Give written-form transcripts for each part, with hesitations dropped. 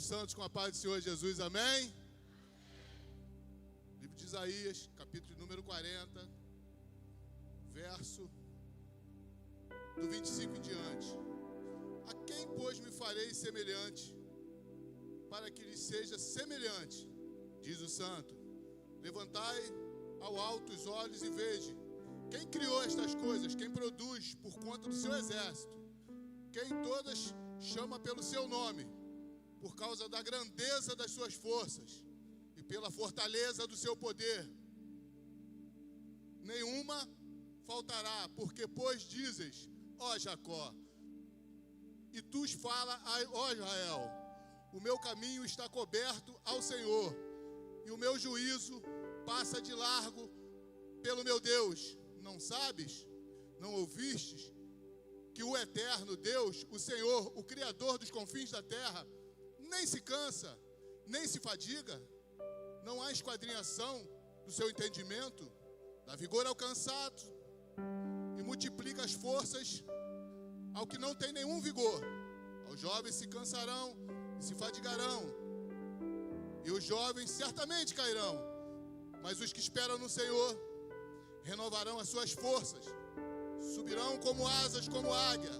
os santos com a paz do Senhor Jesus, amém? Livro de Isaías, capítulo número 40, verso do 25 em diante. A quem, pois, me farei semelhante, para que lhe seja semelhante, diz o santo. Levantai ao alto os olhos e veja, quem criou estas coisas, quem produz por conta do seu exército, quem todas chama pelo seu nome, por causa da grandeza das suas forças e pela fortaleza do seu poder. Nenhuma faltará, porque pois dizes, ó Jacó, e tu fala, ó Israel, o meu caminho está coberto ao Senhor, e o meu juízo passa de largo pelo meu Deus. Não sabes? Não ouvistes? Que o eterno Deus, o Senhor, o Criador dos confins da terra, nem se cansa, nem se fadiga, não há esquadrinhação do seu entendimento, dá vigor ao cansado e multiplica as forças ao que não tem nenhum vigor. Aos jovens se cansarão e se fadigarão, e os jovens certamente cairão, mas os que esperam no Senhor renovarão as suas forças, subirão como asas, como águia,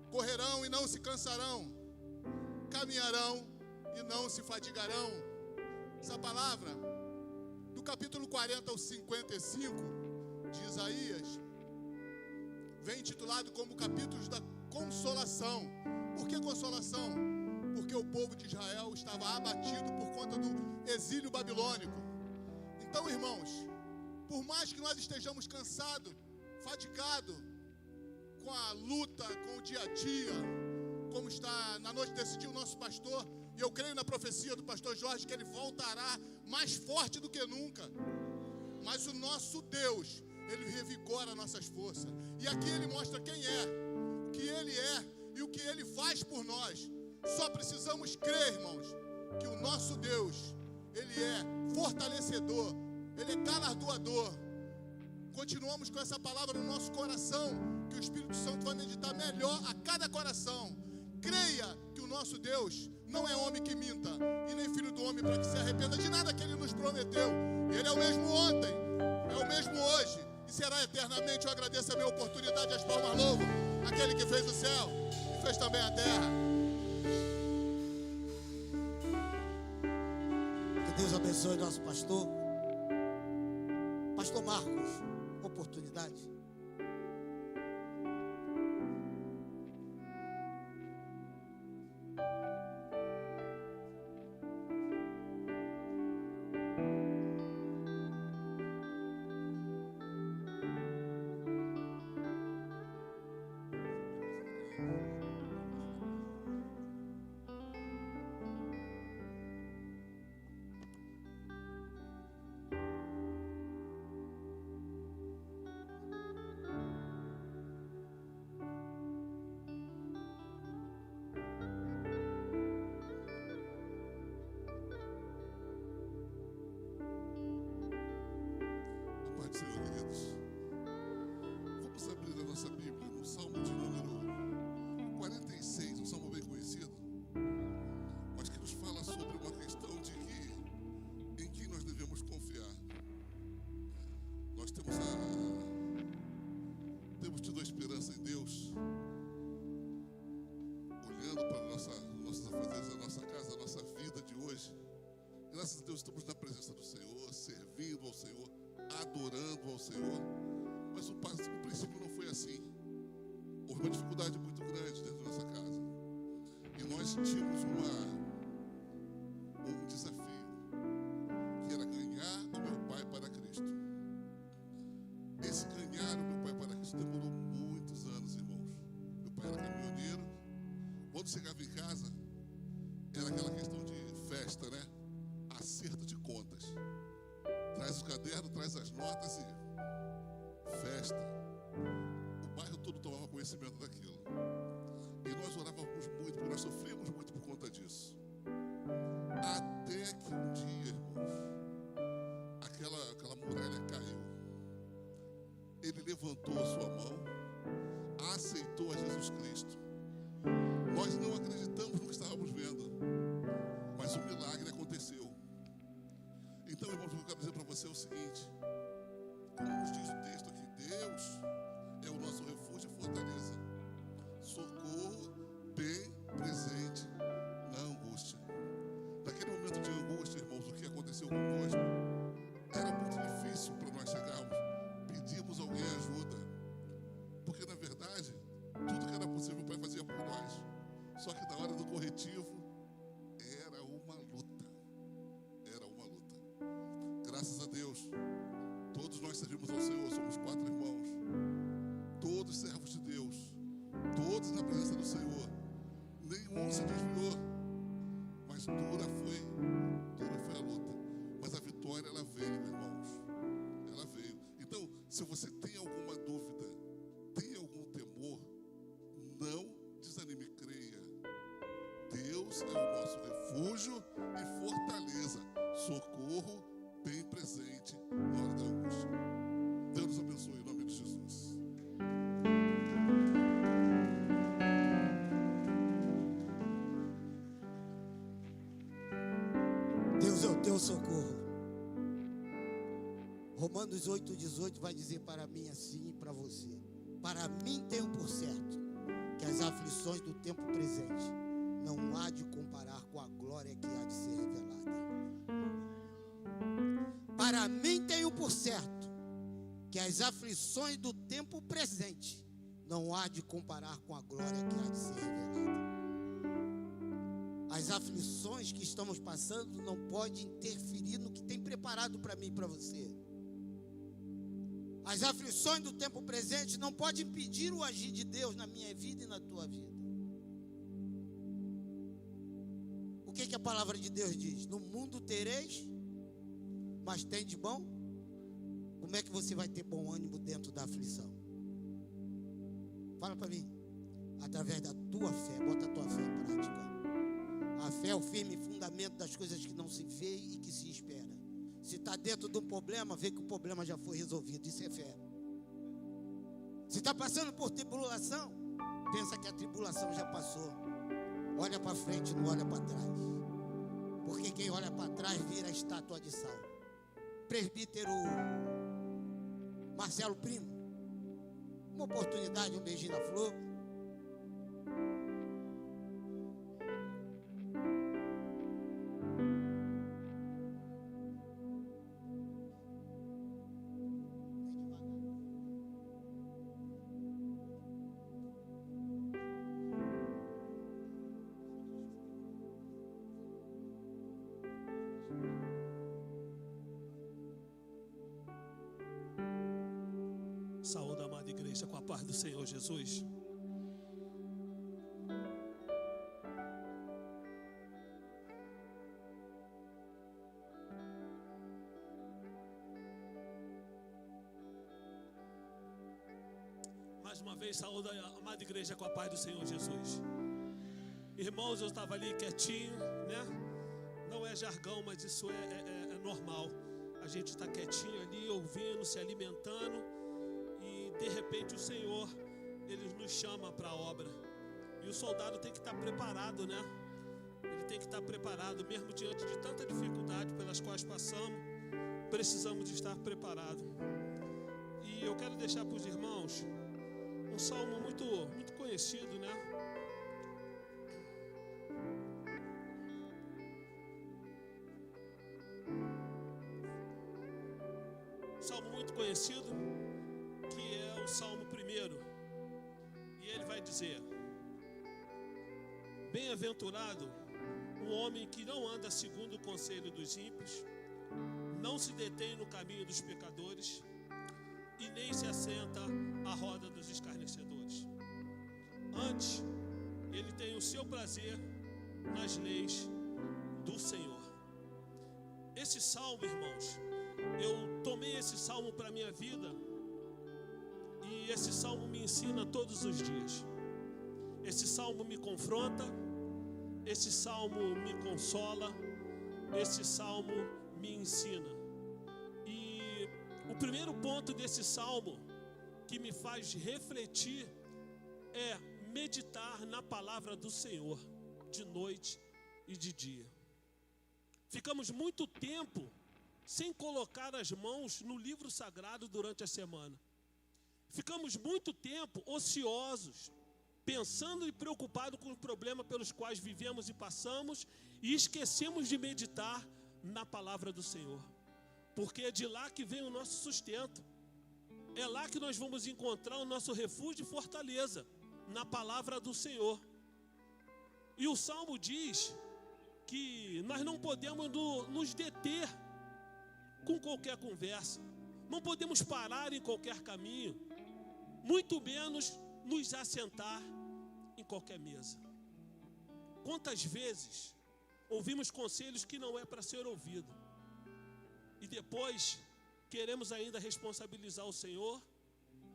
correrão e não se cansarão, caminharão e não se fadigarão. Essa palavra, do capítulo 40 ao 55 de Isaías, vem intitulado como capítulos da consolação. Por que consolação? Porque o povo de Israel estava abatido por conta do exílio babilônico. Então, irmãos, por mais que nós estejamos cansados, fatigados com a luta, com o dia a dia, como está na noite desse dia o nosso pastor, e eu creio na profecia do pastor Jorge que ele voltará mais forte do que nunca. Mas o nosso Deus, ele revigora nossas forças. E aqui ele mostra quem é, o que ele é e o que ele faz por nós. Só precisamos crer, irmãos, que o nosso Deus, ele é fortalecedor, ele é galardoador. Continuamos com essa palavra no nosso coração, que o Espírito Santo vai meditar melhor a cada coração. Creia que o nosso Deus não é homem que minta, e nem filho do homem para que se arrependa de nada que ele nos prometeu. Ele é o mesmo ontem, é o mesmo hoje, e será eternamente. Eu agradeço a minha oportunidade, as palmas louvo aquele que fez o céu e fez também a terra. Que Deus abençoe nosso pastor. Pastor Marcos, oportunidade. Temos tido a esperança em Deus, olhando para nossos afazeres, a nossa casa, a nossa vida de hoje. Graças a Deus estamos na presença do Senhor, servindo ao Senhor, adorando ao Senhor. Mas o princípio não foi assim. Houve uma dificuldade muito grande dentro da nossa casa. E nós tínhamos um desafio, que era ganhar o meu pai para Cristo. Esse ganhar o meu pai para Cristo demorou muitos anos, irmãos. Meu pai era caminhoneiro. Quando chegava em casa, era aquela questão de festa, né? Acerto de contas. Traz o caderno, traz as notas e festa. O bairro todo tomava conhecimento daquilo. E nós orávamos muito, porque nós sofríamos muito por conta disso. Até que um dia, irmãos, aquela muralha caiu. Ele levantou a sua mão, aceitou a Jesus Cristo. Nós não acreditamos no que estávamos vendo. irmãos, eu quero dizer para você o seguinte: como nos diz o texto aqui, Deus é o nosso refúgio e fortaleza, socorro bem presente na angústia. Naquele momento de angústia, irmãos, o que aconteceu conosco era muito difícil para nós chegarmos, pedimos alguém ajuda, porque na verdade tudo que era possível o Pai fazia por nós, só que na hora do corretivo era uma luta. Graças a Deus, todos nós servimos ao Senhor, somos 4 irmãos, todos servos de Deus, todos na presença do Senhor, nenhum se desviou, mas dura foi a luta, mas a vitória ela veio, irmãos, ela veio. Então, se você tem alguma dúvida, tem algum temor, não desanime, creia. Deus é o nosso refúgio e fortaleza, socorro bem presente na hora da angústia. Deus nos abençoe em nome de Jesus. Deus é o teu socorro. Romanos 8,18 vai dizer para mim assim e para você: para mim tenho por certo que as aflições do tempo presente não há de comparar com a glória que há de ser revelada. Para mim tenho por certo que as aflições do tempo presente não há de comparar com a glória que há de ser revelada. As aflições que estamos passando não podem interferir no que tem preparado para mim e para você. As aflições do tempo presente não podem impedir o agir de Deus na minha vida e na tua vida. O que a palavra de Deus diz? No mundo tereis, mas tem de bom? Como é que você vai ter bom ânimo dentro da aflição? Fala para mim. Através da tua fé, bota a tua fé em prática. A fé é o firme fundamento das coisas que não se vê e que se espera. Se está dentro de um problema, vê que o problema já foi resolvido. Isso é fé. Se está passando por tribulação, pensa que a tribulação já passou. Olha para frente, não olha para trás. Porque quem olha para trás vira estátua de sal. Presbítero Marcelo Primo, uma oportunidade, um beijinho na flor. Saúde, amada igreja, com a paz do Senhor Jesus. Mais uma vez, saúde, amada igreja, com a paz do Senhor Jesus. Irmãos, eu estava ali quietinho, né? Não é jargão, mas isso é normal. A gente está quietinho ali, ouvindo, se alimentando. De repente o Senhor, Ele nos chama para a obra. E o soldado tem que estar preparado, né? Ele tem que estar preparado, mesmo diante de tanta dificuldade pelas quais passamos, precisamos de estar preparados. E eu quero deixar para os irmãos um salmo muito conhecido, né? Salmo muito conhecido, que é o Salmo 1. E ele vai dizer: bem-aventurado o homem que não anda segundo o conselho dos ímpios, não se detém no caminho dos pecadores e nem se assenta à roda dos escarnecedores. Antes, ele tem o seu prazer nas leis do Senhor. Esse salmo, irmãos, eu tomei esse salmo para a minha vida. E esse salmo me ensina todos os dias. Esse salmo me confronta. Esse salmo me consola. Esse salmo me ensina. E o primeiro ponto desse salmo que me faz refletir é meditar na palavra do Senhor, de noite e de dia. Ficamos muito tempo sem colocar as mãos no livro sagrado durante a semana. Ficamos muito tempo ociosos, pensando e preocupados com os problemas pelos quais vivemos e passamos, e esquecemos de meditar na palavra do Senhor. Porque é de lá que vem o nosso sustento. É lá que nós vamos encontrar o nosso refúgio e fortaleza, na palavra do Senhor. E o Salmo diz que nós não podemos nos deter com qualquer conversa, não podemos parar em qualquer caminho, muito menos nos assentar em qualquer mesa. Quantas vezes ouvimos conselhos que não é para ser ouvido, e depois queremos ainda responsabilizar o Senhor,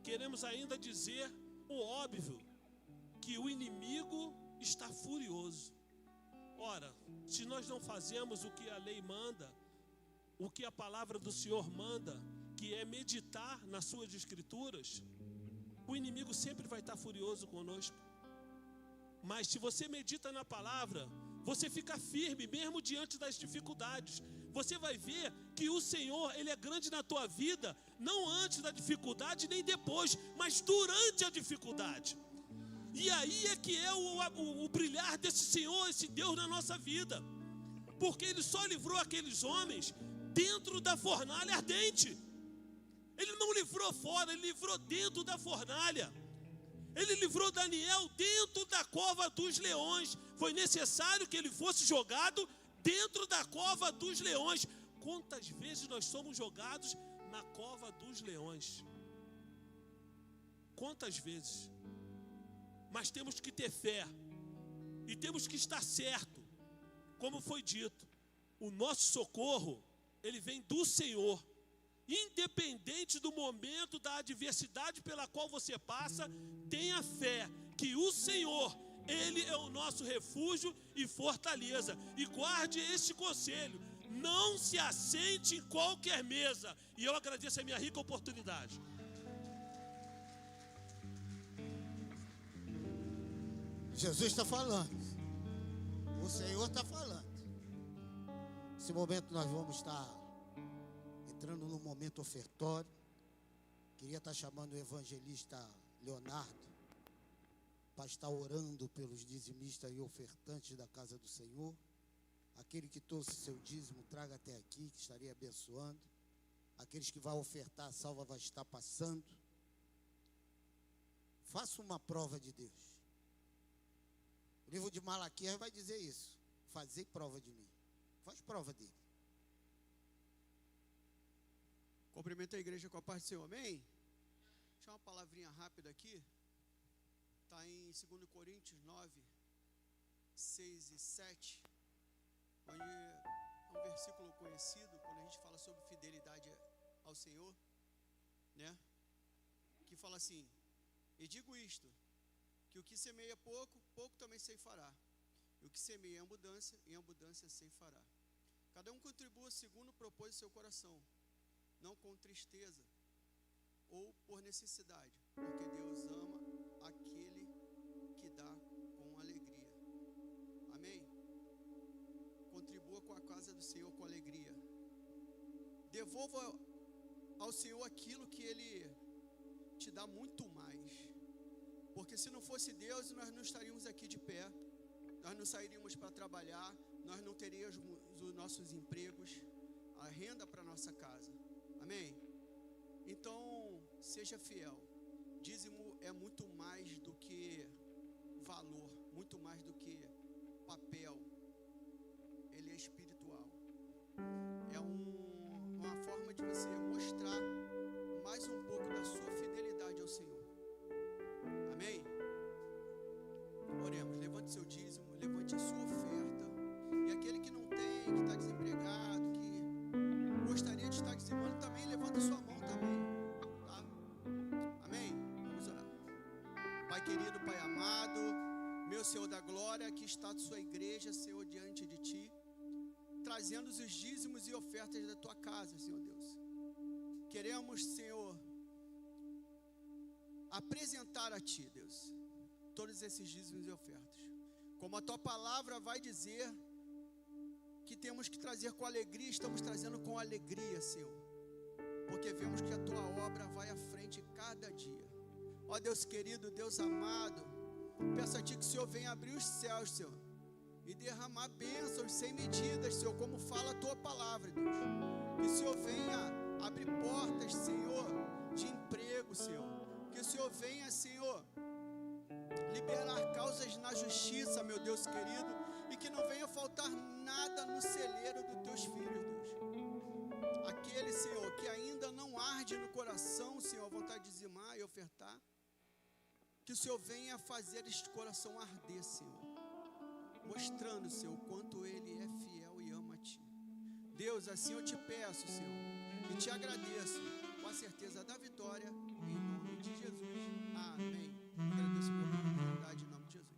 queremos ainda dizer o óbvio, que o inimigo está furioso. Ora, se nós não fazemos o que a lei manda, o que a palavra do Senhor manda, que é meditar nas suas escrituras, o inimigo sempre vai estar furioso conosco. Mas se você medita na palavra, você fica firme, mesmo diante das dificuldades. Você vai ver que o Senhor, Ele é grande na tua vida, não antes da dificuldade, nem depois, mas durante a dificuldade. E aí é que é o brilhar desse Senhor, esse Deus na nossa vida. Porque Ele só livrou aqueles homens dentro da fornalha ardente. Ele não livrou fora, Ele livrou dentro da fornalha. Ele livrou Daniel dentro da cova dos leões. Foi necessário que ele fosse jogado dentro da cova dos leões. Quantas vezes nós somos jogados na cova dos leões? Quantas vezes? Mas temos que ter fé e temos que estar certo. Como foi dito, o nosso socorro, ele vem do Senhor. Independente do momento, da adversidade pela qual você passa, tenha fé que o Senhor, Ele é o nosso refúgio e fortaleza. E guarde este conselho: não se assente em qualquer mesa. E eu agradeço a minha rica oportunidade. Jesus está falando. O Senhor está falando. Nesse momento nós vamos estar entrando num momento ofertório. Queria estar chamando o evangelista Leonardo para estar orando pelos dizimistas e ofertantes da casa do Senhor. Aquele que trouxe seu dízimo, traga até aqui, que estarei abençoando. Aqueles que vão ofertar, a salva vai estar passando. Faça uma prova de Deus. O livro de Malaquias vai dizer isso: fazei prova de mim. Faz prova dele. Cumprimento a igreja com a paz do Senhor, amém? Deixa uma palavrinha rápida aqui. Está em 2 Coríntios 9, 6 e 7, onde é um versículo conhecido, quando a gente fala sobre fidelidade ao Senhor, né? Que fala assim: e digo isto, que o que semeia pouco, pouco também ceifará. E o que semeia em abundância ceifará. Cada um contribua segundo propôs o seu coração, não com tristeza ou por necessidade, porque Deus ama aquele que dá com alegria. Amém? Contribua com a casa do Senhor com alegria. Devolva ao Senhor aquilo que Ele te dá muito mais. Porque se não fosse Deus, nós não estaríamos aqui de pé, nós não sairíamos para trabalhar, nós não teríamos os nossos empregos, a renda para a nossa casa. Amém? Então, seja fiel. Dízimo é muito mais do que valor, muito mais do que papel. Ele é espiritual. É uma forma de você mostrar mais um pouco da sua fidelidade ao Senhor. Amém? Oremos. Levante seu dízimo, levante a sua oferta. E aquele que não tem, que está desempregado, que gostaria de estar dizimando, também levanta sua mão também, tá? Amém? Vamos orar. Pai querido, Pai amado, meu Senhor da glória, aqui está a sua igreja, Senhor, diante de Ti, trazendo os dízimos e ofertas da Tua casa, Senhor Deus. Queremos, Senhor, apresentar a Ti, Deus, todos esses dízimos e ofertas. Como a Tua palavra vai dizer, que temos que trazer com alegria, estamos trazendo com alegria, Senhor, porque vemos que a tua obra vai à frente cada dia. Ó Deus querido, Deus amado, peço a ti que o Senhor venha abrir os céus, Senhor, e derramar bênçãos sem medidas, Senhor, como fala a tua palavra, Deus. Que o Senhor venha abrir portas, Senhor, de emprego, Senhor. Que o Senhor venha, Senhor, liberar causas na justiça, meu Deus querido, e que não venha faltar nada no celeiro dos teus filhos, Deus. Aquele, Senhor, que ainda não arde no coração, Senhor, a vontade de dizimar e ofertar, que o Senhor venha fazer este coração arder, Senhor, mostrando, Senhor, o quanto Ele é fiel e ama a Ti. Deus, assim eu te peço, Senhor, e te agradeço, com a certeza da vitória, em nome de Jesus. Amém. Agradeço meu oportunidade em nome de Jesus.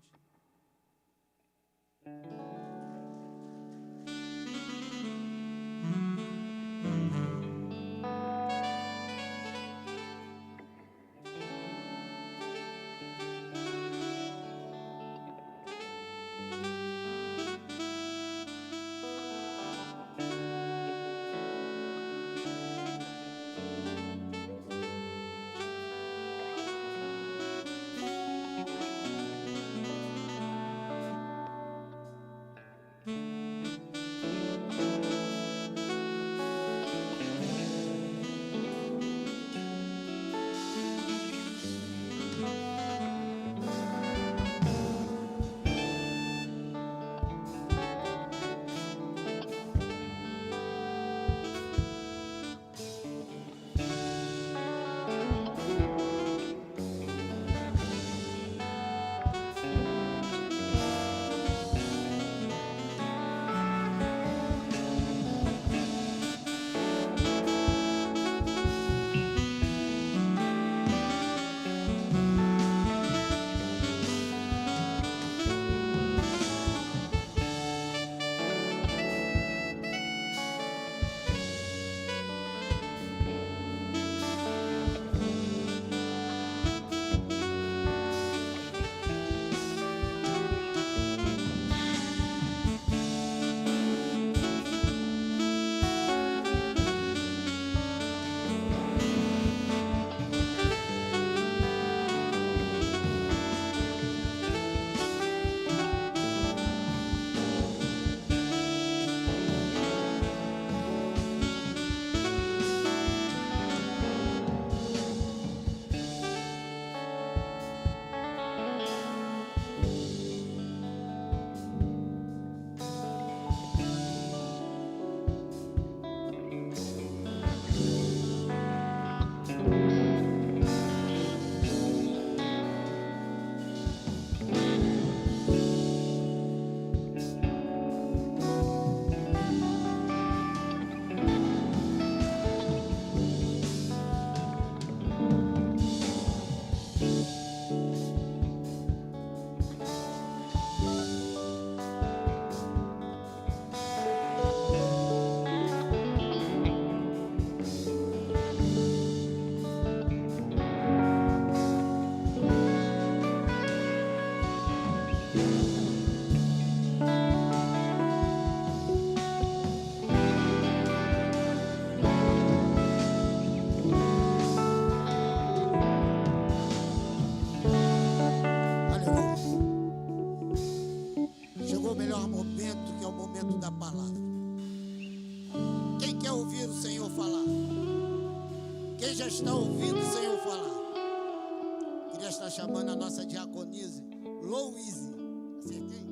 Já está ouvindo o Senhor falar. Queria estar chamando a nossa diaconisa Louise, acertei?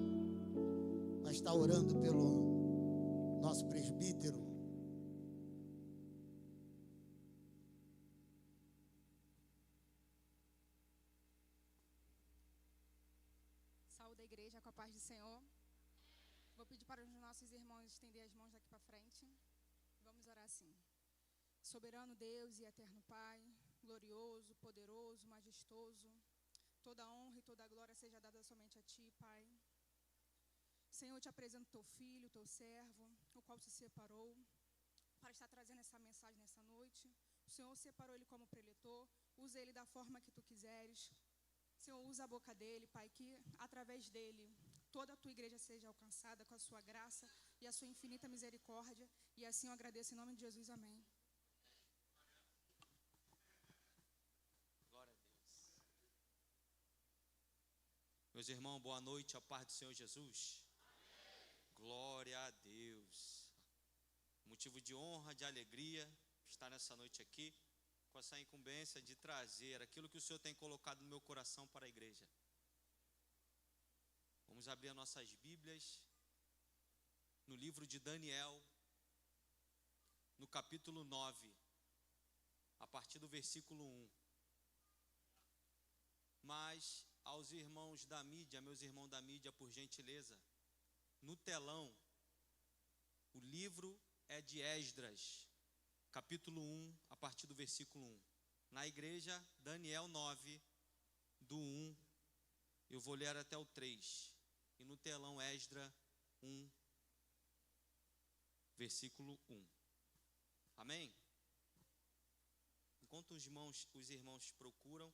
Vai estar orando pelo nosso presbítero. Saúde a igreja com a paz do Senhor. Vou pedir para os nossos irmãos estender as mãos daqui para frente. Vamos orar assim. Soberano Deus e eterno Pai, glorioso, poderoso, majestoso, toda a honra e toda a glória seja dada somente a Ti, Pai. Senhor, eu te apresento Teu Filho, Teu servo, o qual se separou para estar trazendo essa mensagem nessa noite. O Senhor separou ele como preletor, usa ele da forma que Tu quiseres. Senhor, usa a boca dele, Pai, que através dele toda a Tua igreja seja alcançada com a Sua graça, e a sua infinita misericórdia. E assim eu agradeço em nome de Jesus. Amém. Glória a Deus. Meus irmãos, boa noite, a paz do Senhor Jesus. Glória a Deus. Motivo de honra, de alegria, estar nessa noite aqui, com essa incumbência de trazer aquilo que o Senhor tem colocado no meu coração para a igreja. Vamos abrir as nossas Bíblias no livro de Daniel, no capítulo 9, a partir do versículo 1. Mas aos irmãos da mídia, meus irmãos da mídia, por gentileza, no telão, o livro é de Esdras, capítulo 1, a partir do versículo 1. Na igreja, Daniel 9, do 1, eu vou ler até o 3. E no telão, Esdras 1, versículo 1. Amém? Enquanto os irmãos procuram,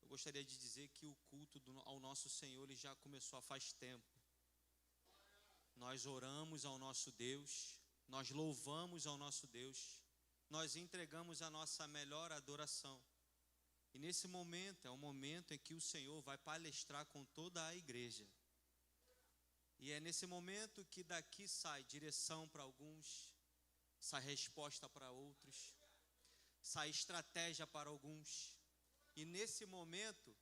eu gostaria de dizer que o culto ao nosso Senhor ele já começou há faz tempo. Nós oramos ao nosso Deus, nós louvamos ao nosso Deus, nós entregamos a nossa melhor adoração. E nesse momento, é um momento em que o Senhor vai palestrar com toda a igreja. E é nesse momento que daqui sai direção para alguns, sai resposta para outros, sai estratégia para alguns. E nesse momento,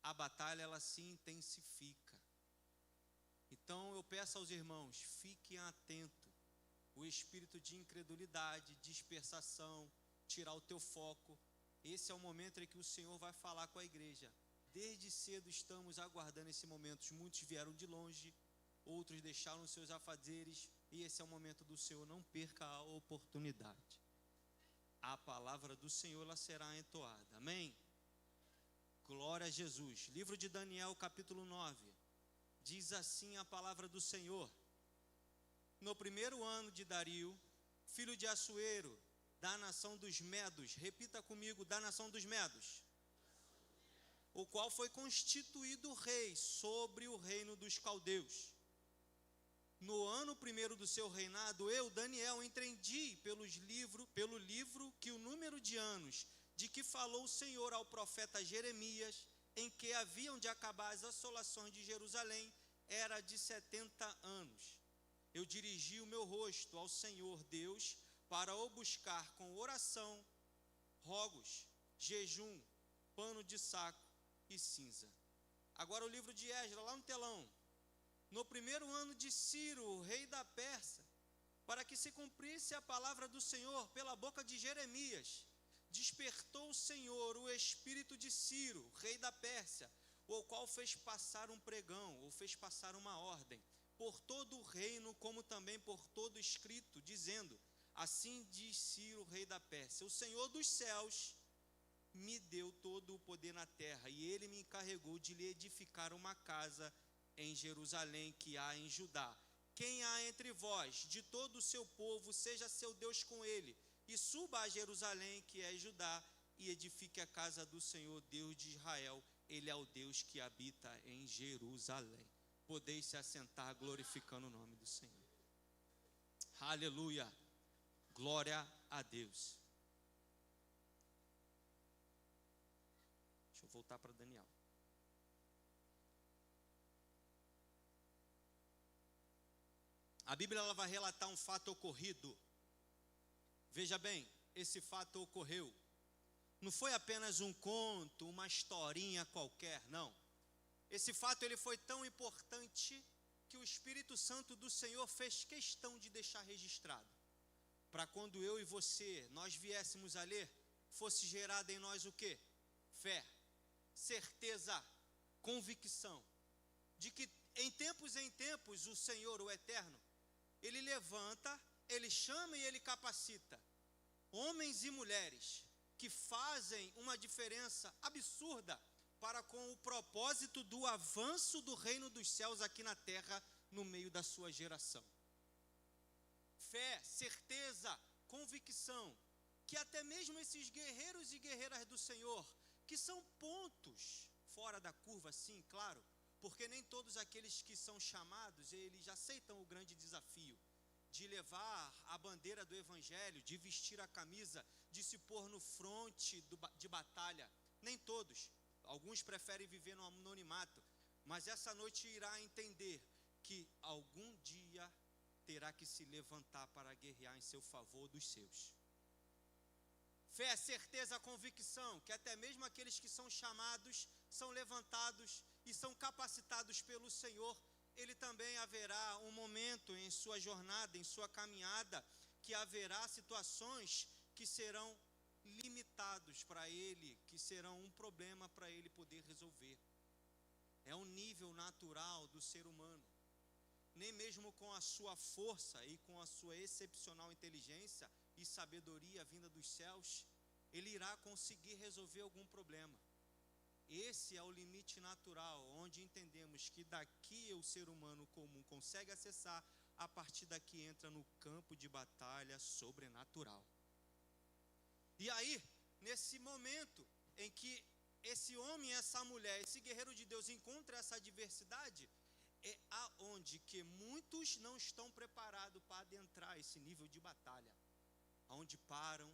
a batalha ela se intensifica. Então eu peço aos irmãos, fiquem atentos. O espírito de incredulidade, dispersação, tirar o teu foco. Esse é o momento em que o Senhor vai falar com a igreja. Desde cedo estamos aguardando esse momento. Muitos vieram de longe, outros deixaram seus afazeres. E esse é o momento do Senhor. Não perca a oportunidade. A palavra do Senhor ela será entoada. Amém? Glória a Jesus. Livro de Daniel, capítulo 9. Diz assim a palavra do Senhor. No primeiro ano de Dario, filho de Assuero, da nação dos Medos, repita comigo, da nação dos Medos, o qual foi constituído rei sobre o reino dos caldeus. No ano primeiro do seu reinado, eu, Daniel, entendi pelo livro que o número de anos de que falou o Senhor ao profeta Jeremias, em que haviam de acabar as assolações de Jerusalém, era de 70 anos. Eu dirigi o meu rosto ao Senhor Deus para o buscar com oração, rogos, jejum, pano de saco e cinza. Agora o livro de Esdras, lá no telão. No primeiro ano de Ciro, o rei da Pérsia, para que se cumprisse a palavra do Senhor pela boca de Jeremias, despertou o Senhor o espírito de Ciro, rei da Pérsia, o qual fez passar um pregão, ou fez passar uma ordem, por todo o reino, como também por todo escrito, dizendo: assim diz Ciro, rei da Pérsia, o Senhor dos céus me deu todo o poder na terra, e ele me encarregou de lhe edificar uma casa em Jerusalém, que há em Judá. Quem há entre vós, de todo o seu povo, seja seu Deus com ele, e suba a Jerusalém, que é Judá, e edifique a casa do Senhor, Deus de Israel. Ele é o Deus que habita em Jerusalém. Podeis se assentar glorificando o nome do Senhor. Aleluia. Glória a Deus. Deixa eu voltar para Daniel. A Bíblia ela vai relatar um fato ocorrido. Veja bem, esse fato ocorreu. Não foi apenas um conto, uma historinha qualquer, não. Esse fato ele foi tão importante que o Espírito Santo do Senhor fez questão de deixar registrado. Para quando eu e você, nós viéssemos a ler, fosse gerada em nós o quê? Fé, certeza, convicção. De que em tempos o Senhor, o Eterno, Ele levanta, Ele chama e Ele capacita homens e mulheres que fazem uma diferença absurda para com o propósito do avanço do reino dos céus aqui na terra, no meio da sua geração. Fé, certeza, convicção, que até mesmo esses guerreiros e guerreiras do Senhor, que são pontos fora da curva, sim, claro, porque nem todos aqueles que são chamados, eles aceitam o grande desafio de levar a bandeira do evangelho, de vestir a camisa, de se pôr no fronte de batalha. Nem todos. Alguns preferem viver no anonimato, mas essa noite irá entender que algum dia terá que se levantar para guerrear em seu favor dos seus. Fé é certeza, a convicção que até mesmo aqueles que são chamados, são levantados e são capacitados pelo Senhor. Ele também haverá um momento em sua jornada, em sua caminhada, que haverá situações que serão limitados para ele, que serão um problema para ele poder resolver. É um nível natural do ser humano. Nem mesmo com a sua força e com a sua excepcional inteligência e sabedoria vinda dos céus, ele irá conseguir resolver algum problema. Esse é o limite natural, onde entendemos que daqui o ser humano comum consegue acessar, a partir daqui entra no campo de batalha sobrenatural. E aí, nesse momento em que esse homem, essa mulher, esse guerreiro de Deus encontra essa adversidade, é aonde que muitos não estão preparados para adentrar esse nível de batalha. Aonde param,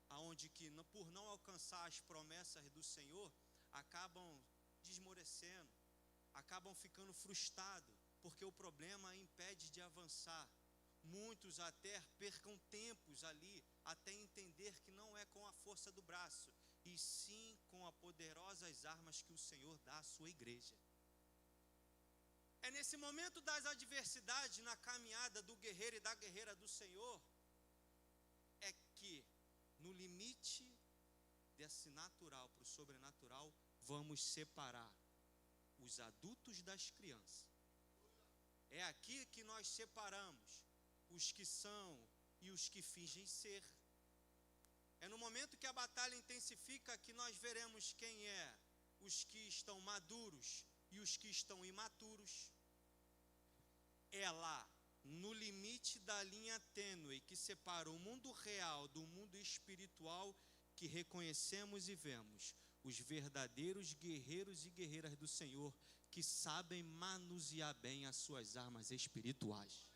aonde que por não alcançar as promessas do Senhor, acabam desmorecendo, acabam ficando frustrados, porque o problema impede de avançar. Muitos até percam tempos ali, até entender que não é com a força do braço, e sim com as poderosas armas que o Senhor dá à sua igreja. É nesse momento das adversidades, na caminhada do guerreiro e da guerreira do Senhor, é que no limite desse natural para o sobrenatural, vamos separar os adultos das crianças. É aqui que nós separamos os que são e os que fingem ser. É no momento que a batalha intensifica que nós veremos quem é os que estão maduros e os que estão imaturos. É lá, no limite da linha tênue que separa o mundo real do mundo espiritual, que reconhecemos e vemos os verdadeiros guerreiros e guerreiras do Senhor, que sabem manusear bem as suas armas espirituais.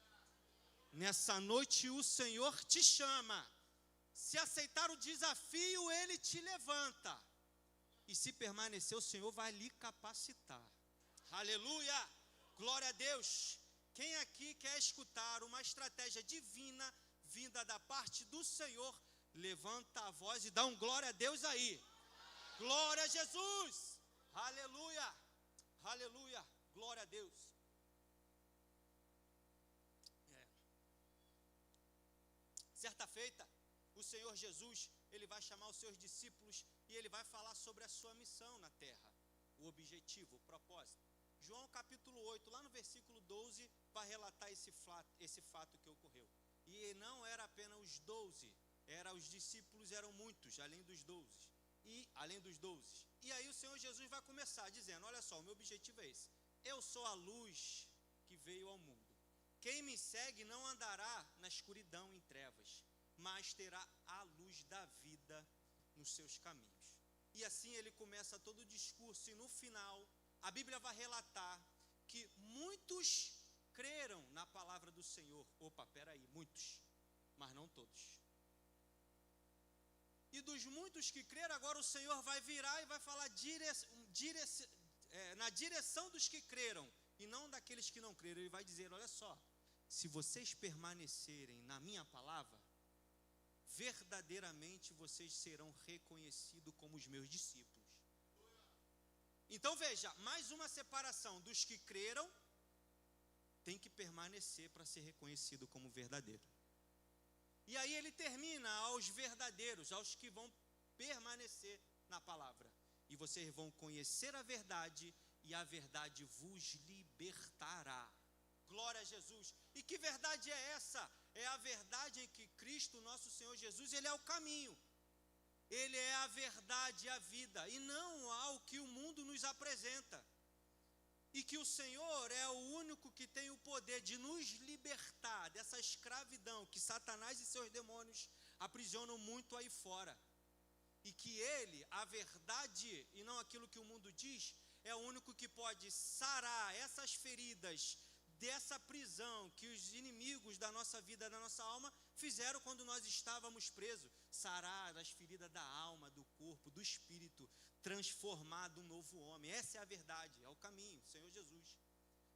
Nessa noite o Senhor te chama. Se aceitar o desafio, Ele te levanta. E se permanecer, o Senhor vai lhe capacitar. Aleluia! Glória a Deus! Quem aqui quer escutar uma estratégia divina vinda da parte do Senhor, levanta a voz e dá um glória a Deus aí. Glória a Jesus! Aleluia! Aleluia! Glória a Deus! Certa feita, o Senhor Jesus, Ele vai chamar os seus discípulos e Ele vai falar sobre a sua missão na terra, o objetivo, o propósito. João capítulo 8, lá no versículo 12, vai relatar esse fato que ocorreu. E não era apenas os 12, os discípulos eram muitos, além dos 12. E aí o Senhor Jesus vai começar dizendo, olha só, o meu objetivo é esse. Eu sou a luz que veio ao mundo. Quem me segue não andará na escuridão em trevas, mas terá a luz da vida nos seus caminhos. E assim ele começa todo o discurso, e no final, a Bíblia vai relatar que muitos creram na palavra do Senhor. Opa, peraí, muitos, mas não todos. E dos muitos que creram, agora o Senhor vai virar e vai falar na direção dos que creram, e não daqueles que não creram. Ele vai dizer, olha só, se vocês permanecerem na minha palavra, verdadeiramente vocês serão reconhecidos como os meus discípulos. Então veja, mais uma separação dos que creram, tem que permanecer para ser reconhecido como verdadeiro. E aí ele termina aos verdadeiros, aos que vão permanecer na palavra. E vocês vão conhecer a verdade, e a verdade vos libertará. Glória a Jesus. E que verdade é essa? É a verdade em que Cristo, nosso Senhor Jesus, Ele é o caminho. Ele é a verdade e a vida, e não ao que o mundo nos apresenta. E que o Senhor é o único que tem o poder de nos libertar dessa escravidão que Satanás e seus demônios aprisionam muito aí fora. E que Ele, a verdade, e não aquilo que o mundo diz, é o único que pode sarar essas feridas dessa prisão que os inimigos da nossa vida, da nossa alma, fizeram quando nós estávamos presos. Sarar as feridas da alma, do corpo, do espírito, transformar um novo homem. Essa é a verdade, é o caminho, Senhor Jesus.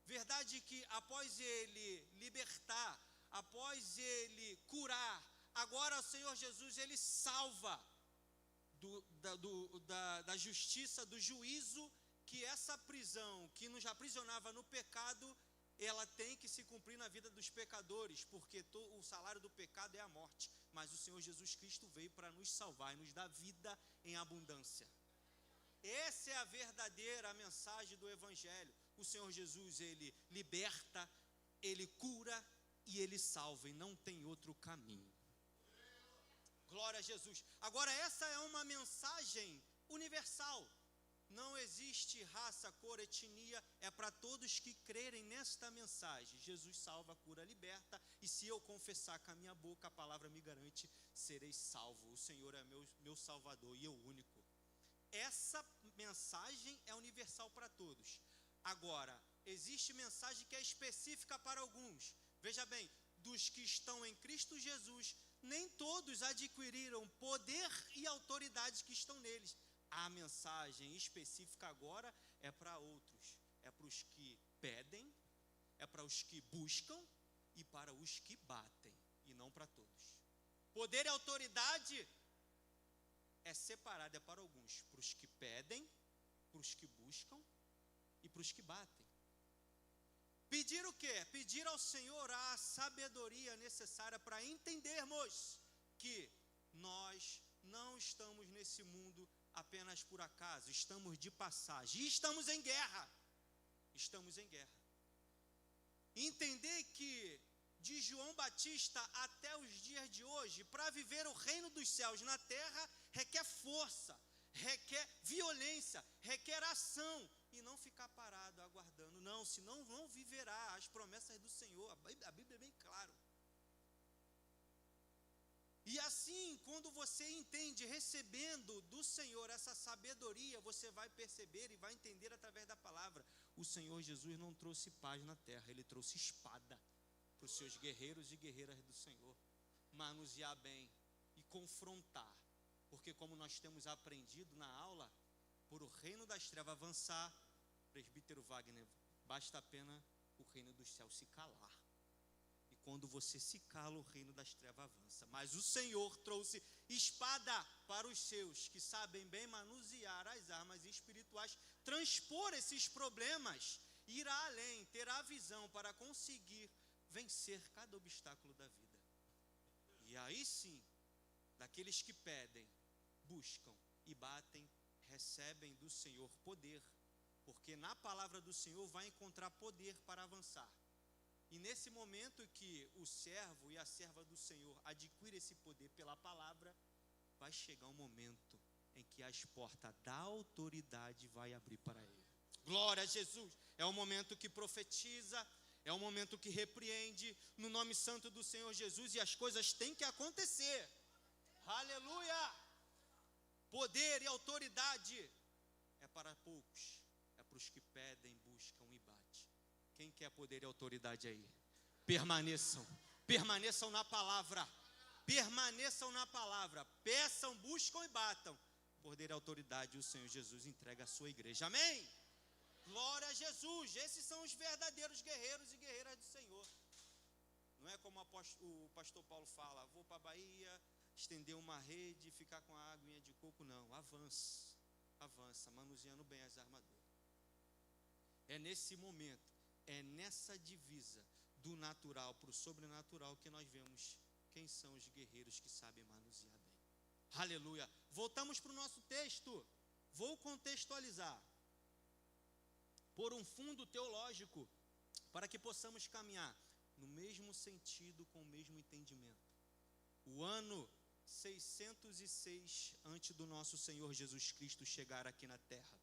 Verdade que após Ele libertar, após Ele curar, agora o Senhor Jesus, Ele salva da justiça, do juízo, que essa prisão que nos aprisionava no pecado, ela tem que se cumprir na vida dos pecadores, porque o salário do pecado é a morte, mas o Senhor Jesus Cristo veio para nos salvar e nos dar vida em abundância. Essa é a verdadeira mensagem do Evangelho. O Senhor Jesus, Ele liberta, Ele cura e Ele salva, e não tem outro caminho. Glória a Jesus. Agora, essa é uma mensagem universal. Não existe raça, cor, etnia, é para todos que crerem nesta mensagem. Jesus salva, cura, liberta, e se eu confessar com a minha boca, a palavra me garante, serei salvo. O Senhor é meu Salvador e eu único. Essa mensagem é universal para todos. Agora, existe mensagem que é específica para alguns. Veja bem, dos que estão em Cristo Jesus, nem todos adquiriram poder e autoridade que estão neles. A mensagem específica agora é para outros, é para os que pedem, é para os que buscam e para os que batem, e não para todos. Poder e autoridade é separado, é para alguns, para os que pedem, para os que buscam e para os que batem. Pedir o quê? Pedir ao Senhor a sabedoria necessária para entendermos que nós não estamos nesse mundo apenas por acaso, estamos de passagem, e estamos em guerra. Estamos em guerra. Entender que de João Batista até os dias de hoje, para viver o reino dos céus na terra, requer força, requer violência, requer ação, e não ficar parado aguardando, não, senão não viverá as promessas do Senhor. A Bíblia é bem claro. E assim, quando você entende, recebendo do Senhor essa sabedoria, você vai perceber e vai entender através da palavra. O Senhor Jesus não trouxe paz na terra, Ele trouxe espada para os seus guerreiros e guerreiras do Senhor. Manusear bem e confrontar. Porque como nós temos aprendido na aula, por o reino das trevas avançar, presbítero Wagner, basta apenas o reino dos céus se calar. E quando você se cala, o reino das trevas avança. Mas o Senhor trouxe espada para os seus, que sabem bem manusear as armas espirituais, transpor esses problemas, ir além, ter a visão para conseguir vencer cada obstáculo da vida. E aí sim, daqueles que pedem, buscam e batem, recebem do Senhor poder, porque na palavra do Senhor vai encontrar poder para avançar. E nesse momento que o servo e a serva do Senhor adquirem esse poder pela palavra, vai chegar um momento em que as portas da autoridade vai abrir para ele. Glória a Jesus! É o momento que profetiza, é o momento que repreende no nome santo do Senhor Jesus, e as coisas têm que acontecer. Aleluia! Poder e autoridade é para poucos, é para os que pedem, buscam e batem. Quem quer poder e autoridade aí? Permaneçam na palavra, peçam, buscam e batam. Poder e autoridade o Senhor Jesus entrega à sua igreja, amém? Glória a Jesus, esses são os verdadeiros guerreiros e guerreiras do Senhor. Não é como o pastor Paulo fala, vou para a Bahia, estender uma rede e ficar com a aguinha de coco, não, avança, manuseando bem as armaduras. É nesse momento, é nessa divisa do natural para o sobrenatural que nós vemos quem são os guerreiros que sabem manusear bem. Aleluia! Voltamos para o nosso texto, vou contextualizar, por um fundo teológico, para que possamos caminhar no mesmo sentido, com o mesmo entendimento. O ano 606 antes do nosso Senhor Jesus Cristo chegar aqui na terra,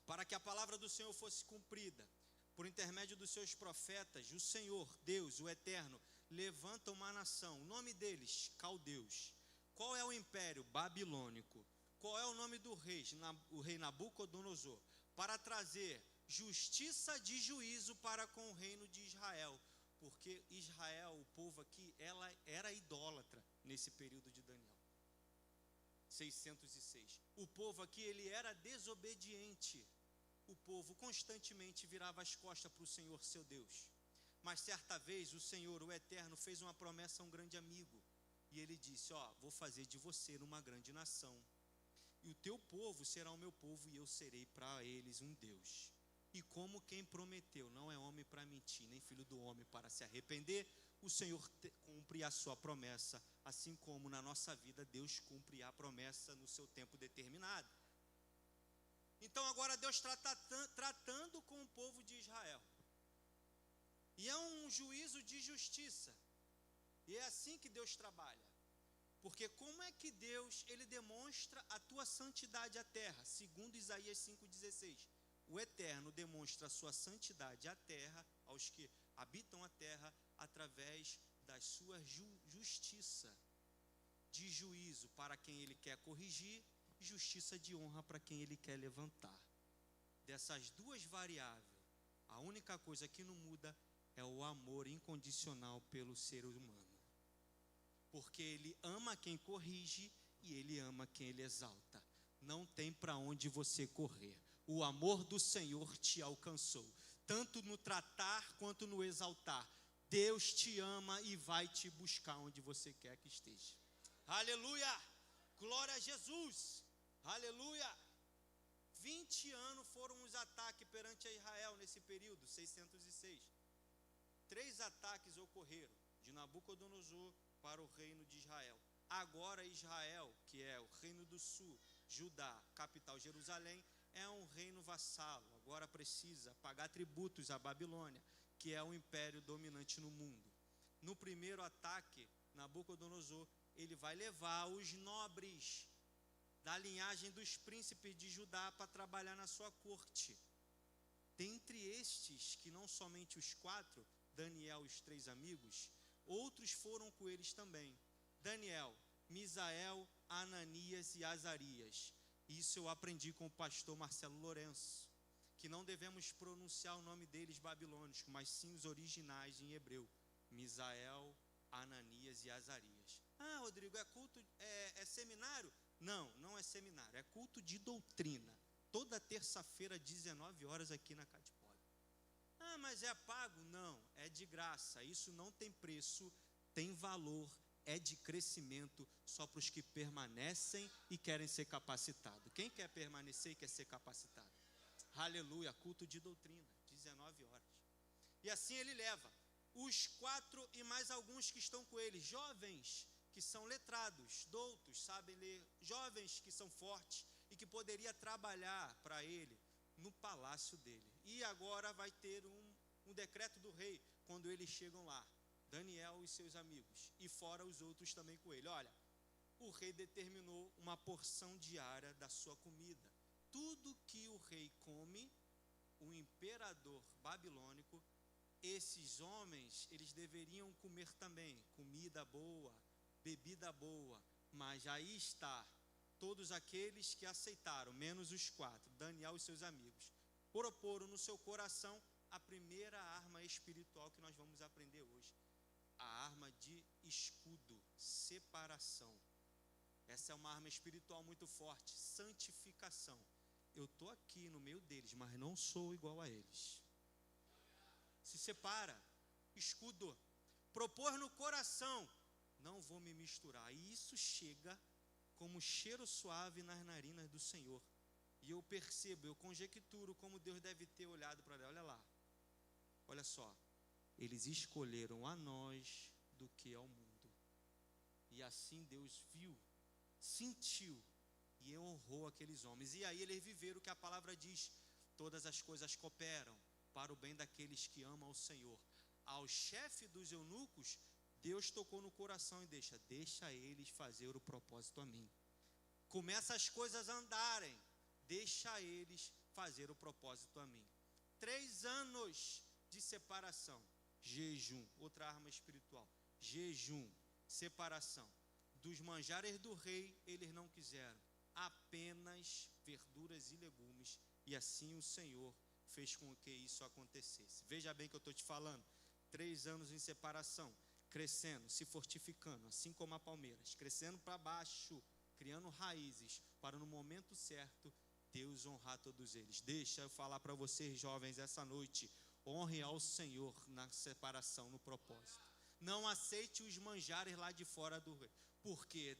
para que a palavra do Senhor fosse cumprida, por intermédio dos seus profetas, o Senhor, Deus, o Eterno, levanta uma nação, o nome deles, caldeus. Qual é o império? Babilônico. Qual é o nome do rei? O rei Nabucodonosor. para trazer justiça de juízo para com o reino de Israel. Porque Israel, o povo aqui, ela era idólatra nesse período de Daniel. 606. O povo aqui, ele era desobediente. O povo constantemente virava as costas para o Senhor, seu Deus. Mas certa vez o Senhor, o Eterno, fez uma promessa a um grande amigo. E ele disse, vou fazer de você uma grande nação. E o teu povo será o meu povo e eu serei para eles um Deus. E como quem prometeu, não é homem para mentir, nem filho do homem para se arrepender, o Senhor cumpre a sua promessa, assim como na nossa vida Deus cumpre a promessa no seu tempo determinado. Então agora Deus está tratando com o povo de Israel. E é um juízo de justiça. E é assim que Deus trabalha. Porque como é que Deus, ele demonstra a tua santidade à terra? Segundo Isaías 5,16. O Eterno demonstra a sua santidade à terra, aos que habitam a terra, através da sua justiça. De juízo para quem ele quer corrigir, justiça de honra para quem ele quer levantar. Dessas duas variáveis, a única coisa que não muda é o amor incondicional pelo ser humano. Porque ele ama quem corrige e ele ama quem ele exalta. Não tem para onde você correr. O amor do Senhor te alcançou, tanto no tratar quanto no exaltar. Deus te ama e vai te buscar onde você quer que esteja. Aleluia! Glória a Jesus! Aleluia! 20 anos foram os ataques perante a Israel nesse período, 606. 3 ataques ocorreram, de Nabucodonosor para o reino de Israel. Agora Israel, que é o reino do sul, Judá, capital Jerusalém, é um reino vassalo. Agora precisa pagar tributos à Babilônia, que é o império dominante no mundo. No primeiro ataque, Nabucodonosor, ele vai levar os nobres da linhagem dos príncipes de Judá para trabalhar na sua corte. Dentre estes, que não somente os 4, Daniel e os 3 amigos, outros foram com eles também. Daniel, Misael, Ananias e Azarias. Isso eu aprendi com o pastor Marcelo Lourenço, que não devemos pronunciar o nome deles babilônicos, mas sim os originais em hebreu. Misael, Ananias e Azarias. Rodrigo, é culto, é seminário? Não, não é seminário, é culto de doutrina. Toda terça-feira, 19 horas aqui na Catipoli. Mas é pago? Não, é de graça. Isso não tem preço, tem valor, é de crescimento só para os que permanecem e querem ser capacitados. Quem quer permanecer e quer ser capacitado? Aleluia, culto de doutrina, 19 horas. E assim ele leva os 4 e mais alguns que estão com ele, jovens que são letrados, doutos, sabem ler, jovens que são fortes e que poderia trabalhar para ele no palácio dele. E agora vai ter um decreto do rei quando eles chegam lá, Daniel e seus amigos, e fora os outros também com ele. Olha, o rei determinou uma porção diária da sua comida. Tudo que o rei come, o imperador babilônico, esses homens, eles deveriam comer também, comida boa, bebida boa. Mas aí está, todos aqueles que aceitaram, menos os 4, Daniel e seus amigos, proporam no seu coração a primeira arma espiritual que nós vamos aprender hoje. A arma de escudo, separação. Essa é uma arma espiritual muito forte, santificação. Eu estou aqui no meio deles, mas não sou igual a eles. Se separa, escudo. Propor no coração, não vou me misturar. E isso chega como cheiro suave nas narinas do Senhor. E eu percebo, eu conjecturo como Deus deve ter olhado para ela. Olha lá, olha só. Eles escolheram a nós do que ao mundo. E assim Deus viu, sentiu e honrou aqueles homens. E aí eles viveram o que a palavra diz: todas as coisas cooperam para o bem daqueles que amam ao Senhor. Ao chefe dos eunucos, Deus tocou no coração e deixa eles fazer o propósito a mim. Começa as coisas a andarem, deixa eles fazer o propósito a mim. 3 anos de separação. Jejum, outra arma espiritual. Jejum, separação. Dos manjares do rei, eles não quiseram. Apenas verduras e legumes E assim o Senhor fez com que isso acontecesse. Veja bem que eu estou te falando. 3 anos em separação, crescendo, se fortificando, assim como a palmeiras, crescendo para baixo, criando raízes, para no momento certo, Deus honrar todos eles. Deixa eu falar para vocês, jovens, essa noite, honre ao Senhor na separação, no propósito. Não aceite os manjares lá de fora do rei. Porque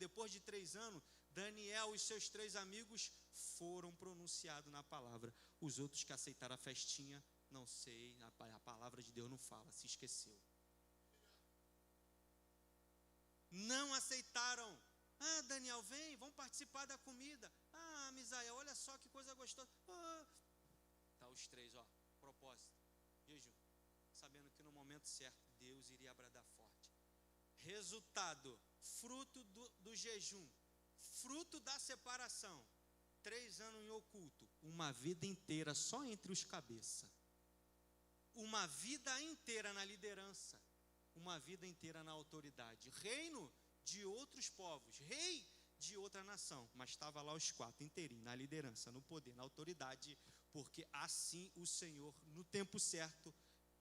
depois de 3 anos, Daniel e seus 3 amigos foram pronunciados na palavra. Os outros que aceitaram a festinha, não sei, a palavra de Deus não fala, se esqueceu. Não aceitaram. Ah, Daniel, vem, vamos participar da comida. Ah, Misael, olha só que coisa gostosa. Tá os 3, ó, propósito, jejum, sabendo que no momento certo Deus iria bradar forte. Resultado, fruto do jejum, fruto da separação. 3 anos em oculto, uma vida inteira só entre os cabeças. Uma vida inteira na liderança, uma vida inteira na autoridade. Reino de outros povos, rei de outra nação, mas estava lá os 4 inteirinhos, na liderança, no poder, na autoridade, porque assim o Senhor, no tempo certo,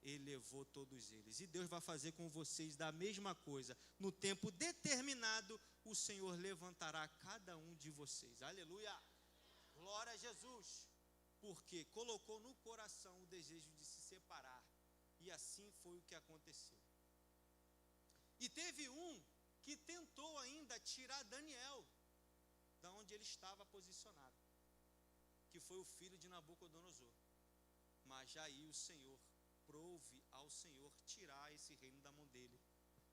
elevou todos eles. E Deus vai fazer com vocês da mesma coisa. No tempo determinado, o Senhor levantará cada um de vocês. Aleluia! Glória a Jesus! Porque colocou no coração o desejo de se separar. E assim foi o que aconteceu. E teve um que tentou ainda tirar Daniel da onde ele estava posicionado, que foi o filho de Nabucodonosor. Mas aí o Senhor prouve ao Senhor tirar esse reino da mão dele.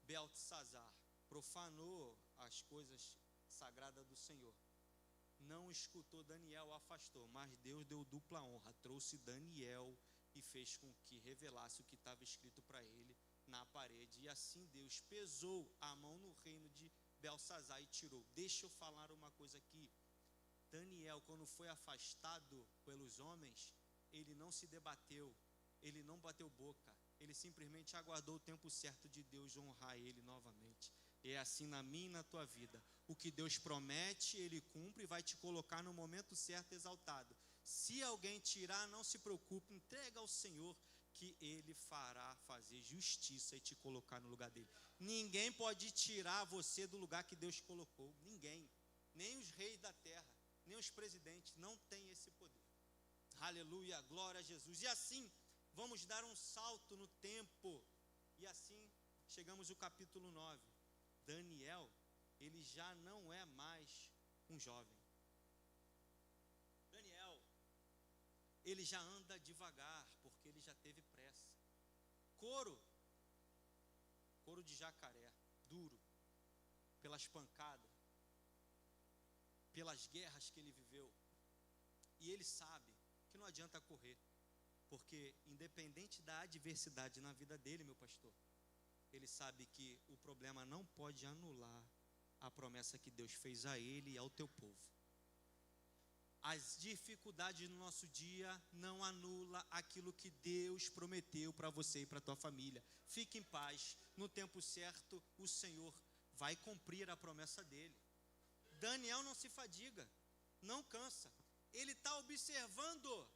Beltesazar profanou as coisas sagradas do Senhor. Não escutou Daniel, afastou, mas Deus deu dupla honra, trouxe Daniel e fez com que revelasse o que estava escrito para ele na parede. E assim Deus pesou a mão no reino de Beltesazar e tirou. Deixa eu falar uma coisa aqui. Daniel, quando foi afastado pelos homens, ele não se debateu, ele não bateu boca, ele simplesmente aguardou o tempo certo de Deus honrar ele novamente. É assim na minha e na tua vida. O que Deus promete, Ele cumpre e vai te colocar no momento certo exaltado. Se alguém tirar, não se preocupe, entrega ao Senhor que Ele fará fazer justiça e te colocar no lugar dele. Ninguém pode tirar você do lugar que Deus colocou. Ninguém. Nem os reis da terra, nem os presidentes, não têm esse poder. Aleluia, glória a Jesus. E assim, vamos dar um salto no tempo. E assim, chegamos ao capítulo 9. Daniel, ele já não é mais um jovem. Daniel, ele já anda devagar, porque ele já teve pressa. Couro de jacaré, duro, pelas pancadas, pelas guerras que ele viveu. E ele sabe que não adianta correr, porque independente da adversidade na vida dele, meu pastor, ele sabe que o problema não pode anular a promessa que Deus fez a ele e ao teu povo. As dificuldades no nosso dia não anula aquilo que Deus prometeu para você e para a tua família. Fique em paz, no tempo certo o Senhor vai cumprir a promessa dele. Daniel não se fadiga, não cansa. Ele está observando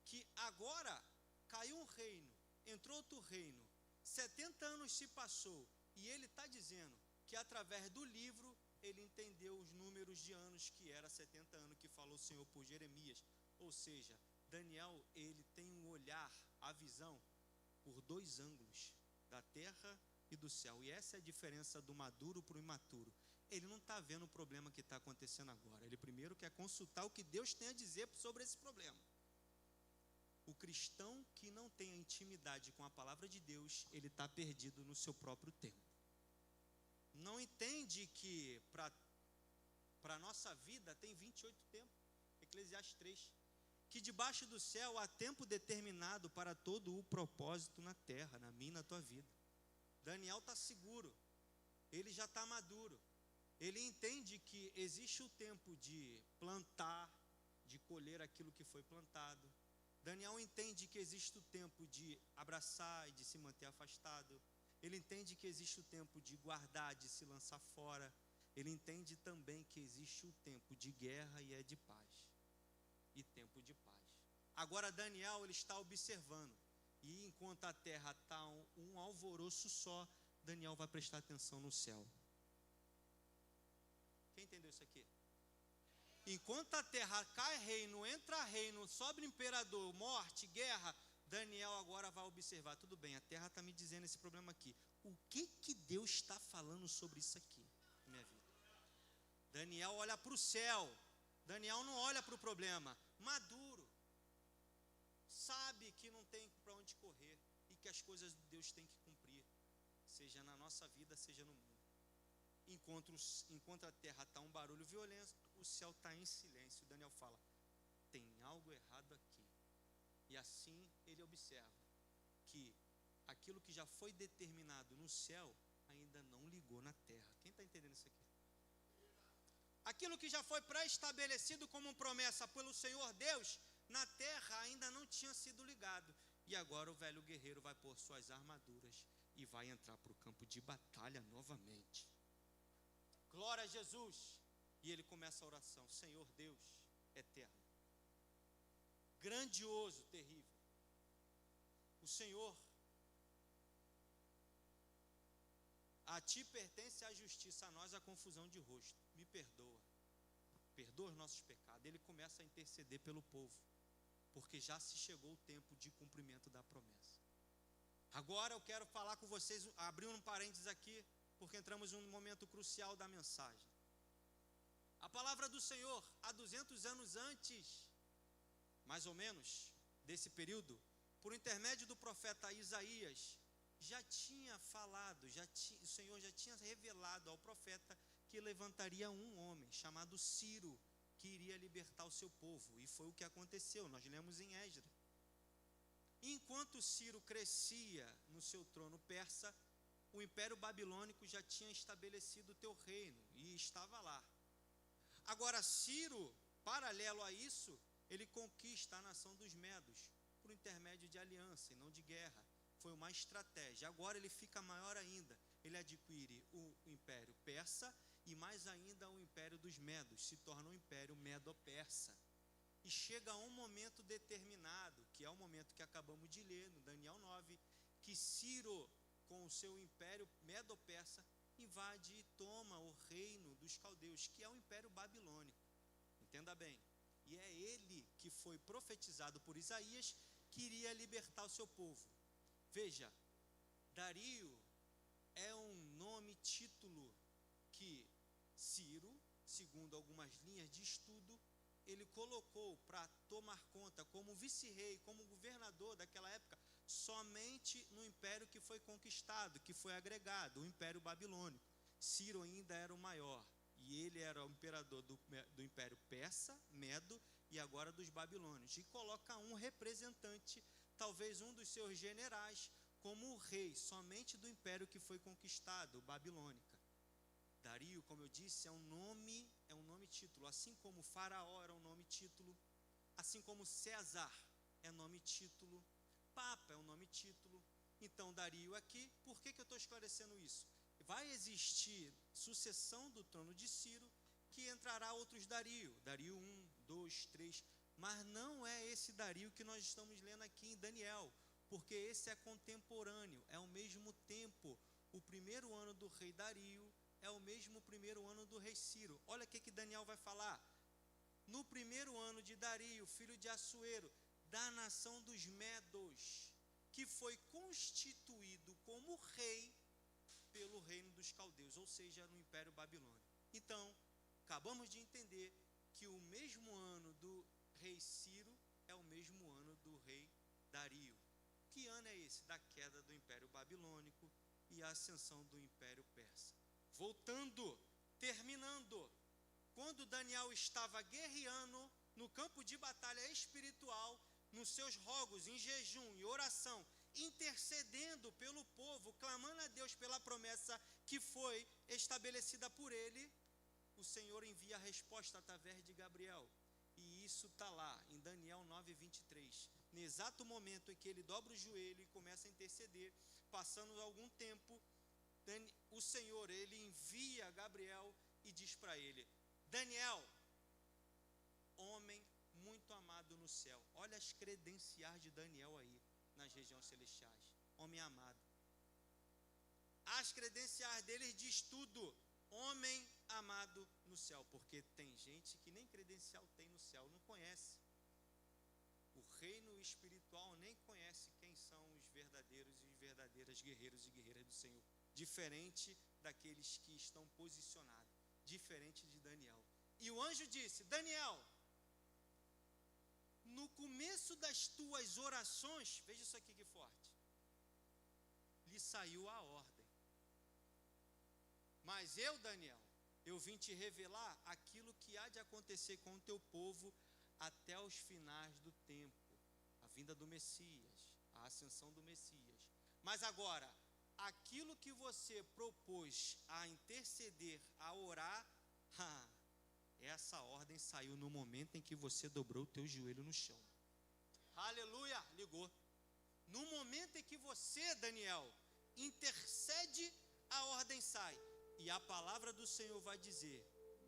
que agora caiu um reino, entrou outro reino, 70 anos se passou, e ele está dizendo que através do livro ele entendeu os números de anos, que era 70 anos que falou o Senhor por Jeremias. Ou seja, Daniel, ele tem um olhar, a visão, por 2 ângulos, da terra e do céu. E essa é a diferença do maduro para o imaturo. Ele não está vendo o problema que está acontecendo agora. Ele primeiro quer consultar o que Deus tem a dizer sobre esse problema. O cristão que não tem a intimidade com a palavra de Deus, ele está perdido no seu próprio tempo. Não entende que para a nossa vida tem 28 tempos. Eclesiastes 3. Que debaixo do céu há tempo determinado para todo o propósito na terra, na minha e na tua vida. Daniel está seguro. Ele já está maduro. Ele entende que existe o tempo de plantar, de colher aquilo que foi plantado. Daniel entende que existe o tempo de abraçar e de se manter afastado. Ele entende que existe o tempo de guardar, de se lançar fora. Ele entende também que existe o tempo de guerra e é de paz. e tempo de paz. Agora Daniel, ele está observando, e enquanto a terra está um alvoroço só, Daniel vai prestar atenção no céu. Quem entendeu isso aqui? Enquanto a terra cai reino, entra reino, sobe imperador, morte, guerra, Daniel agora vai observar, tudo bem, a terra está me dizendo esse problema aqui. O que Deus está falando sobre isso aqui na minha vida? Daniel olha para o céu, Daniel não olha para o problema, maduro, sabe que não tem para onde correr e que as coisas de Deus têm que cumprir, seja na nossa vida, seja no mundo. Enquanto a terra está um barulho violento, o céu está em silêncio. Daniel fala, tem algo errado aqui. E assim ele observa que aquilo que já foi determinado no céu ainda não ligou na terra. Quem está entendendo isso aqui? Aquilo que já foi pré-estabelecido como promessa pelo Senhor Deus, na terra ainda não tinha sido ligado. E agora o velho guerreiro vai pôr suas armaduras e vai entrar para o campo de batalha novamente. Glória a Jesus. E ele começa a oração, Senhor Deus eterno, grandioso, terrível, o Senhor, a ti pertence a justiça, a nós a confusão de rosto, me perdoa os nossos pecados. Ele começa a interceder pelo povo, porque já se chegou o tempo de cumprimento da promessa. Agora eu quero falar com vocês, abrir um parênteses aqui, porque entramos em um momento crucial da mensagem. A palavra do Senhor, há 200 anos antes, mais ou menos, desse período, por intermédio do profeta Isaías, já tinha falado, o Senhor já tinha revelado ao profeta que levantaria um homem chamado Ciro, que iria libertar o seu povo, e foi o que aconteceu, nós lemos em Esdras. Enquanto Ciro crescia no seu trono persa, o Império Babilônico já tinha estabelecido o teu reino, e estava lá. Agora Ciro, paralelo a isso, ele conquista a nação dos Medos, por intermédio de aliança e não de guerra. Foi uma estratégia. Agora ele fica maior ainda, ele adquire o Império Persa e mais ainda o Império dos Medos, se torna o Império Medo-Persa. E chega a um momento determinado, que é o momento que acabamos de ler no Daniel 9, que Ciro, com o seu Império Medo-Persa, invade e toma o reino dos caldeus, que é o Império Babilônico. Entenda bem. E é ele que foi profetizado por Isaías, que iria libertar o seu povo. Veja, Dario é um nome, título que Ciro, segundo algumas linhas de estudo, ele colocou para tomar conta como vice-rei, como governador daquela época, somente no império que foi conquistado, que foi agregado, o Império Babilônico. Ciro ainda era o maior, e ele era o imperador do Império Persa, Medo, e agora dos Babilônios. E coloca um representante, talvez um dos seus generais, como o rei, somente do império que foi conquistado, Babilônica. Dario, como eu disse, é um nome título, assim como Faraó era um nome título, assim como César é nome título, Papa é um nome título. Então Dario aqui, por que eu estou esclarecendo isso? Vai existir sucessão do trono de Ciro, que entrará outros Dario 1, 2, 3, mas não é esse Dario que nós estamos lendo aqui em Daniel, porque esse é contemporâneo, é o mesmo tempo. O primeiro ano do rei Dario é o mesmo primeiro ano do rei Ciro. Olha o que Daniel vai falar. No primeiro ano de Dario, filho de Assuero, da nação dos Medos, que foi constituído como rei pelo reino dos caldeus, ou seja, no Império Babilônico. Então, acabamos de entender que o mesmo ano do rei Ciro é o mesmo ano do rei Dario. Que ano é esse? Da queda do Império Babilônico e a ascensão do Império Persa. Voltando, terminando, quando Daniel estava guerreando no campo de batalha espiritual, nos seus rogos, em jejum e oração, intercedendo pelo povo, clamando a Deus pela promessa que foi estabelecida por ele, o Senhor envia a resposta através de Gabriel. E isso está lá em Daniel 9:23. No exato momento em que ele dobra o joelho e começa a interceder, passando algum tempo, o Senhor, ele envia Gabriel e diz para ele: Daniel, homem muito amado amado no céu. Olha as credenciais de Daniel aí, nas regiões celestiais. Homem amado. As credenciais deles diz tudo. Homem amado no céu. Porque tem gente que nem credencial tem no céu, não conhece. O reino espiritual nem conhece quem são os verdadeiros e verdadeiras guerreiros e guerreiras do Senhor. Diferente daqueles que estão posicionados. Diferente de Daniel. E o anjo disse: Daniel, no começo das tuas orações, veja isso aqui que forte, lhe saiu a ordem. Mas eu, Daniel, eu vim te revelar aquilo que há de acontecer com o teu povo até os finais do tempo. A vinda do Messias, a ascensão do Messias. Mas agora, aquilo que você propôs a interceder, a orar, essa ordem saiu no momento em que você dobrou o teu joelho no chão. Aleluia, ligou. No momento em que você, Daniel, intercede, a ordem sai. E a palavra do Senhor vai dizer,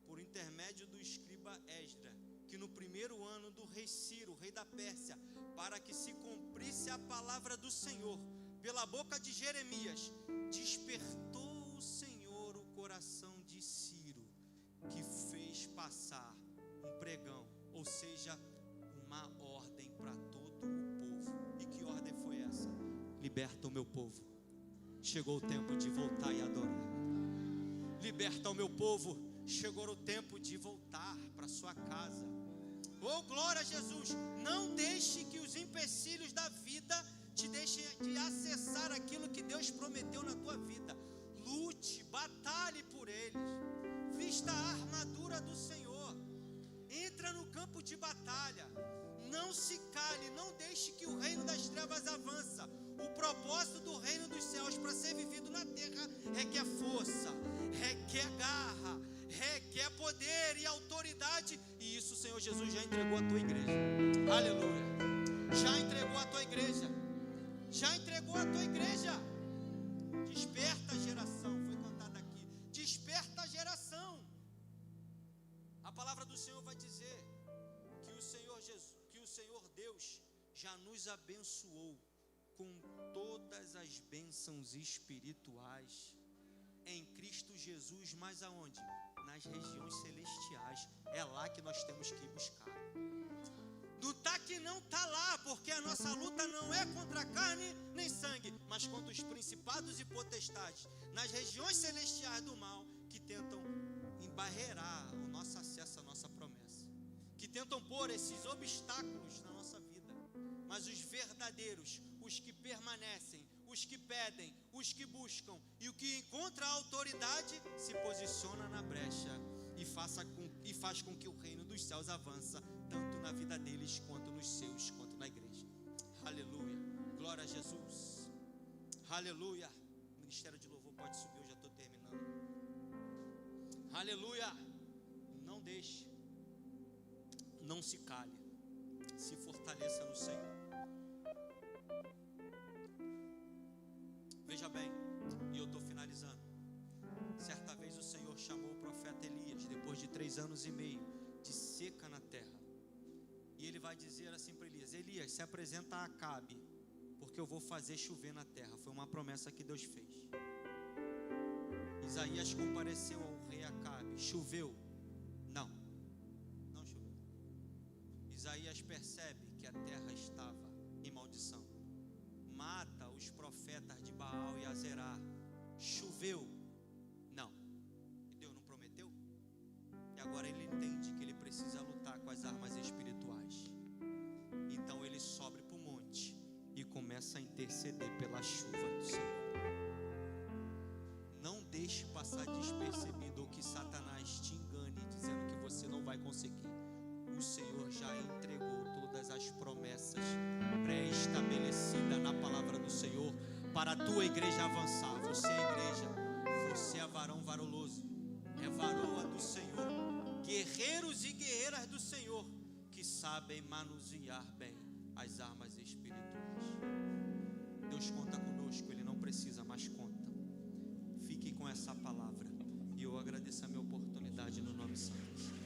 por intermédio do escriba Esdra, que no primeiro ano do rei Ciro, rei da Pérsia, para que se cumprisse a palavra do Senhor, pela boca de Jeremias, despertou o Senhor o coração de Ciro, que fez passar um pregão, ou seja, uma ordem para todo o povo. E que ordem foi essa? Liberta o meu povo. Chegou o tempo de voltar e adorar. Liberta o meu povo. Chegou o tempo de voltar para sua casa. Oh, glória a Jesus. Não deixe que os empecilhos da vida te deixem de acessar aquilo que Deus prometeu na tua vida. Lute, batalhe por eles. Vista a armadura do Senhor. Entra no campo de batalha. Não se cale, não deixe que o reino das trevas avança. O propósito do reino dos céus para ser vivido na terra requer força, requer garra, requer poder e autoridade. E isso o Senhor Jesus já entregou à tua igreja. Aleluia. Já entregou à tua igreja. Já entregou à tua igreja. Desperta a geração. Foi cantado aqui. Desperta a geração. A palavra do Senhor vai dizer que o Senhor Jesus, que o Senhor Deus já nos abençoou com todas as bênçãos espirituais em Cristo Jesus, mas aonde? Nas regiões celestiais. É lá que nós temos que buscar. Não está que não está lá, porque a nossa luta não é contra carne nem sangue, mas contra os principados e potestades nas regiões celestiais do mal, que tentam embarrear o nosso acesso à nossa promessa, que tentam pôr esses obstáculos na nossa vida. Mas os verdadeiros, os que permanecem, os que pedem, os que buscam e o que encontra a autoridade, se posiciona na brecha e faz com que o reino dos céus avança, tanto na vida deles, quanto nos seus, quanto na igreja. Aleluia, glória a Jesus. Aleluia. O ministério de louvor pode subir, eu já estou terminando. Aleluia. Não deixe, não se cale, se fortaleça no Senhor. Veja bem, e eu estou finalizando. Certa vez o Senhor chamou o profeta Elias, depois de 3 anos e meio de seca na terra. E ele vai dizer assim para Elias: Elias, se apresenta a Acabe, porque eu vou fazer chover na terra. Foi uma promessa que Deus fez. Isaías compareceu ao rei Acabe. Choveu? Não, não choveu. Isaías percebe que a terra estava em maldição. Mata os profetas de Baal e Azerá. Choveu? Não. E Deus não prometeu? E agora ele entende que ele precisa lutar com as armas espirituais. Então ele sobe para o monte e começa a interceder pela chuva do Senhor. Não deixe passar despercebido ou que Satanás te engane dizendo que você não vai conseguir. O Senhor já entregou todas as promessas pré-estabelecidas na palavra do Senhor para a tua igreja avançar. Você é igreja, você é varão varuloso, é varoa do Senhor, guerreiros e guerreiras do Senhor que sabem manusear bem as armas espirituais. Deus conta conosco, Ele não precisa, mas conta. Fique com essa palavra e eu agradeço a minha oportunidade no nome santo.